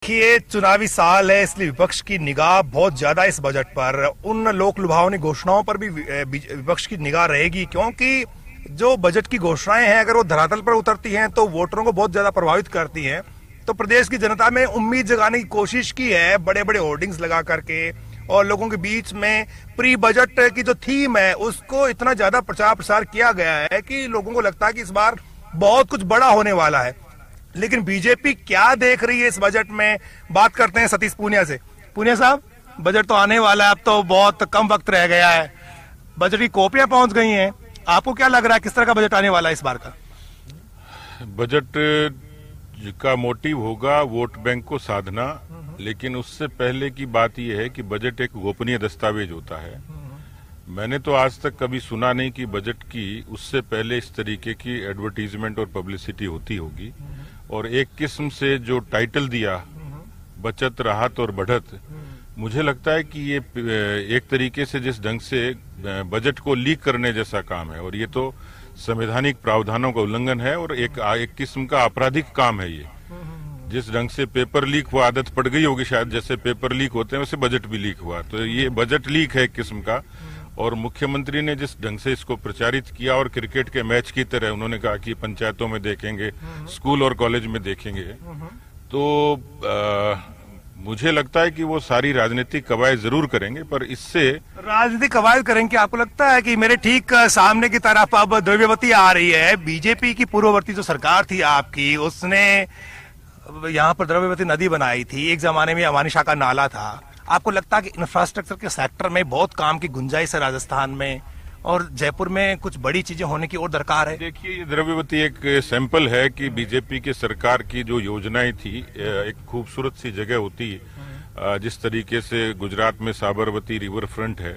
देखिए, चुनावी साल है, इसलिए विपक्ष की निगाह बहुत ज्यादा इस बजट पर, उन लोक लुभावनी घोषणाओं पर भी विपक्ष की निगाह रहेगी, क्योंकि जो बजट की घोषणाएं हैं अगर वो धरातल पर उतरती हैं तो वोटरों को बहुत ज्यादा प्रभावित करती हैं। तो प्रदेश की जनता में उम्मीद जगाने की कोशिश की है बड़े बड़े होर्डिंग्स लगा करके, और लोगों के बीच में प्री बजट की जो थीम है उसको इतना ज्यादा प्रचार प्रसार किया गया है कि लोगों को लगता है कि इस बार बहुत कुछ बड़ा होने वाला है। लेकिन बीजेपी क्या देख रही है इस बजट में, बात करते हैं सतीश पूनिया से। पूनिया साहब, बजट तो आने वाला है, अब तो बहुत कम वक्त रह गया है, बजट की कॉपियां पहुंच गई हैं, आपको क्या लग रहा है किस तरह का बजट आने वाला है इस बार का? बजट का मोटिव होगा वोट बैंक को साधना, लेकिन उससे पहले की बात यह है कि बजट एक गोपनीय दस्तावेज होता है। मैंने तो आज तक कभी सुना नहीं कि बजट की उससे पहले इस तरीके की एडवर्टीजमेंट और पब्लिसिटी होती होगी। और एक किस्म से जो टाइटल दिया बचत, राहत और बढ़त, मुझे लगता है कि ये एक तरीके से जिस ढंग से बजट को लीक करने जैसा काम है, और ये तो संवैधानिक प्रावधानों का उल्लंघन है और एक किस्म का आपराधिक काम है। ये जिस ढंग से पेपर लीक हुआ, आदत पड़ गई होगी शायद, जैसे पेपर लीक होते हैं वैसे बजट भी लीक हुआ, तो ये बजट लीक है एक किस्म का। और मुख्यमंत्री ने जिस ढंग से इसको प्रचारित किया, और क्रिकेट के मैच की तरह उन्होंने कहा कि पंचायतों में देखेंगे, स्कूल और कॉलेज में देखेंगे, तो मुझे लगता है कि वो सारी राजनीतिक कवायद जरूर करेंगे, पर इससे राजनीतिक कवायद करेंगे। आपको लगता है कि मेरे ठीक सामने की तरफ अब द्रव्यवती आ रही है, बीजेपी की पूर्ववर्ती जो सरकार थी आपकी, उसने यहाँ पर द्रव्यवती नदी बनाई थी, एक जमाने में अमानी शाह का नाला था। आपको लगता है कि इंफ्रास्ट्रक्चर के सेक्टर में बहुत काम की गुंजाइश है राजस्थान में, और जयपुर में कुछ बड़ी चीजें होने की और दरकार है? देखिए, ये द्रव्यवती एक सैंपल है कि बीजेपी की सरकार की जो योजनाएं थी, एक खूबसूरत सी जगह होती, जिस तरीके से गुजरात में साबरमती रिवर फ्रंट है,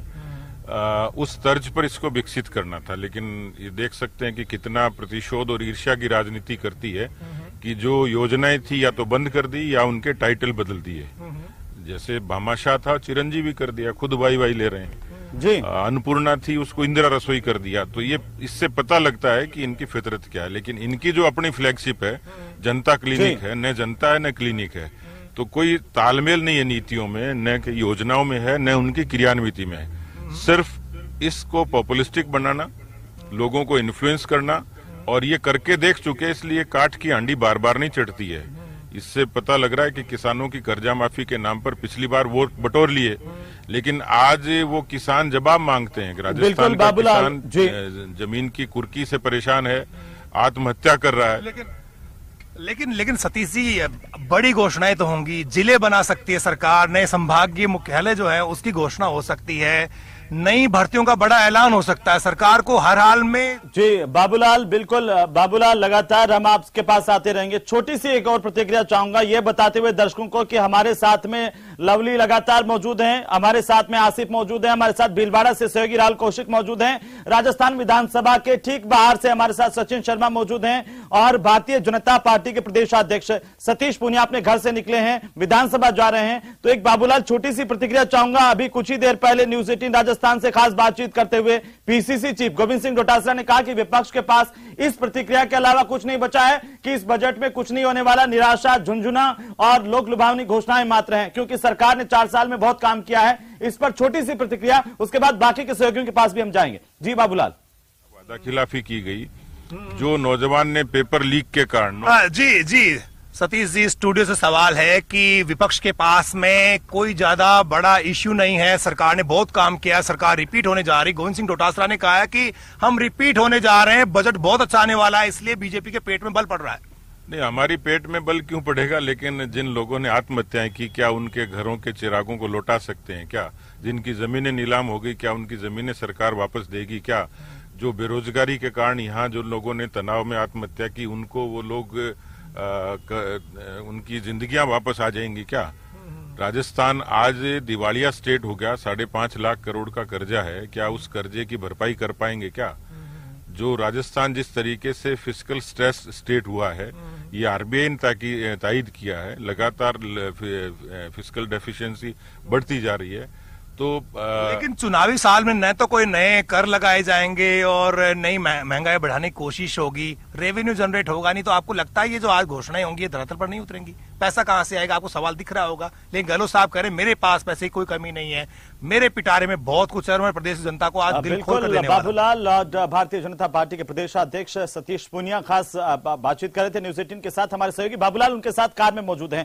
उस तर्ज पर इसको विकसित करना था। लेकिन ये देख सकते हैं कि कितना प्रतिशोध और ईर्ष्या की राजनीति करती है कि जो योजनाएं थी या तो बंद कर दी या उनके टाइटल बदल दिए। जैसे भामाशाह था, चिरंजीवी कर दिया, खुद वाई ले रहे हैं जी। अन्नपूर्णा थी, उसको इंदिरा रसोई कर दिया। तो ये इससे पता लगता है कि इनकी फितरत क्या है। लेकिन इनकी जो अपनी फ्लैगशिप है जनता क्लिनिक है, न जनता है न क्लिनिक है, तो कोई तालमेल नहीं है नीतियों में, न योजनाओं में है, न उनकी क्रियान्विति में है। सिर्फ इसको पॉपुलिस्टिक बनाना, लोगों को इन्फ्लुएंस करना, और ये करके देख चुके, इसलिए काठ की हांडी बार बार नहीं चढ़ती है। इससे पता लग रहा है कि किसानों की कर्जा माफी के नाम पर पिछली बार वोट बटोर लिए, लेकिन आज वो किसान जवाब मांगते हैं। राजस्थान का किसान जमीन की कुर्की से परेशान है, आत्महत्या कर रहा है। लेकिन सतीश जी, बड़ी घोषणाएं तो होंगी, जिले बना सकती है सरकार, नए संभागीय मुख्यालय जो है उसकी घोषणा हो सकती है, नई भर्तियों का बड़ा ऐलान हो सकता है, सरकार को हर हाल में। जी बाबूलाल, बिल्कुल बाबूलाल, लगातार हम आपके पास आते रहेंगे। छोटी सी एक और प्रतिक्रिया चाहूंगा, ये बताते हुए दर्शकों को कि हमारे साथ में लवली लगातार मौजूद हैं, हमारे साथ में आसिफ मौजूद है, हमारे साथ भीलवाड़ा से सहयोगी राहुल कौशिक मौजूद हैं, राजस्थान विधानसभा के ठीक बाहर से हमारे साथ सचिन शर्मा मौजूद हैं, और भारतीय जनता पार्टी के प्रदेशाध्यक्ष सतीश पूनिया अपने घर से निकले हैं, विधानसभा जा रहे हैं। तो एक बाबूलाल, छोटी सी प्रतिक्रिया चाहूंगा। अभी कुछ ही देर पहले न्यूज 18 राजस्थान से खास बातचीत करते हुए पीसीसी चीफ गोविंद सिंह डोटासरा ने कहा कि विपक्ष के पास इस प्रतिक्रिया के अलावा कुछ नहीं बचा है, कि इस बजट में कुछ नहीं होने वाला, निराशा, झुंझुना और लोक लुभावनी घोषणाएं मात्र हैं, क्योंकि सरकार ने 4 साल में बहुत काम किया है। इस पर छोटी सी प्रतिक्रिया, उसके बाद बाकी के सहयोगियों के पास भी हम जाएंगे। जी बाबूलाल। वादा खिलाफी की गई, जो नौजवान ने पेपर लीक के कारण। जी सतीश जी, स्टूडियो से सवाल है कि विपक्ष के पास में कोई ज्यादा बड़ा इश्यू नहीं है, सरकार ने बहुत काम किया, सरकार रिपीट होने जा रही। गोविंद सिंह डोटासरा ने कहा है कि हम रिपीट होने जा रहे हैं, बजट बहुत अच्छा आने वाला है, इसलिए बीजेपी के पेट में बल पड़ रहा है। नहीं, हमारी पेट में बल क्यों पड़ेगा, लेकिन जिन लोगों ने आत्महत्याएं की, क्या उनके घरों के चिरागों को लौटा सकते हैं क्या? जिनकी जमीनें नीलाम हो गई, क्या उनकी जमीनें सरकार वापस देगी क्या? जो बेरोजगारी के कारण यहाँ जो लोगों ने तनाव में आत्महत्या की, उनको वो लोग उनकी जिंदगियां वापस आ जाएंगी क्या? राजस्थान आज दिवालिया स्टेट हो गया, 5.5 लाख करोड़ का कर्जा है, क्या उस कर्जे की भरपाई कर पाएंगे क्या? जो राजस्थान जिस तरीके से फिस्कल स्ट्रेस स्टेट हुआ है, ये आरबीआई ने तायद किया है, लगातार फिस्कल डेफिशिएंसी बढ़ती जा रही है। तो लेकिन चुनावी साल में न तो कोई नए कर लगाए जाएंगे और नई महंगाई बढ़ाने की कोशिश होगी, रेवेन्यू जनरेट होगा नहीं, तो आपको लगता है ये जो आज घोषणाएं होंगी ये धरातल पर नहीं उतरेंगी? पैसा कहां से आएगा? आपको सवाल दिख रहा होगा, लेकिन गहलोत साहब कह रहे मेरे पास पैसे की कोई कमी नहीं है, मेरे पिटारे में बहुत कुछ है और मैं प्रदेश की जनता को आज दिल खोल कर देने वाला हूं। बाबूलाल और भारतीय जनता पार्टी के प्रदेश अध्यक्ष सतीश पूनिया खास बातचीत कर रहे थे न्यूज 18 के साथ। हमारे सहयोगी बाबूलाल उनके साथ कार में मौजूद हैं।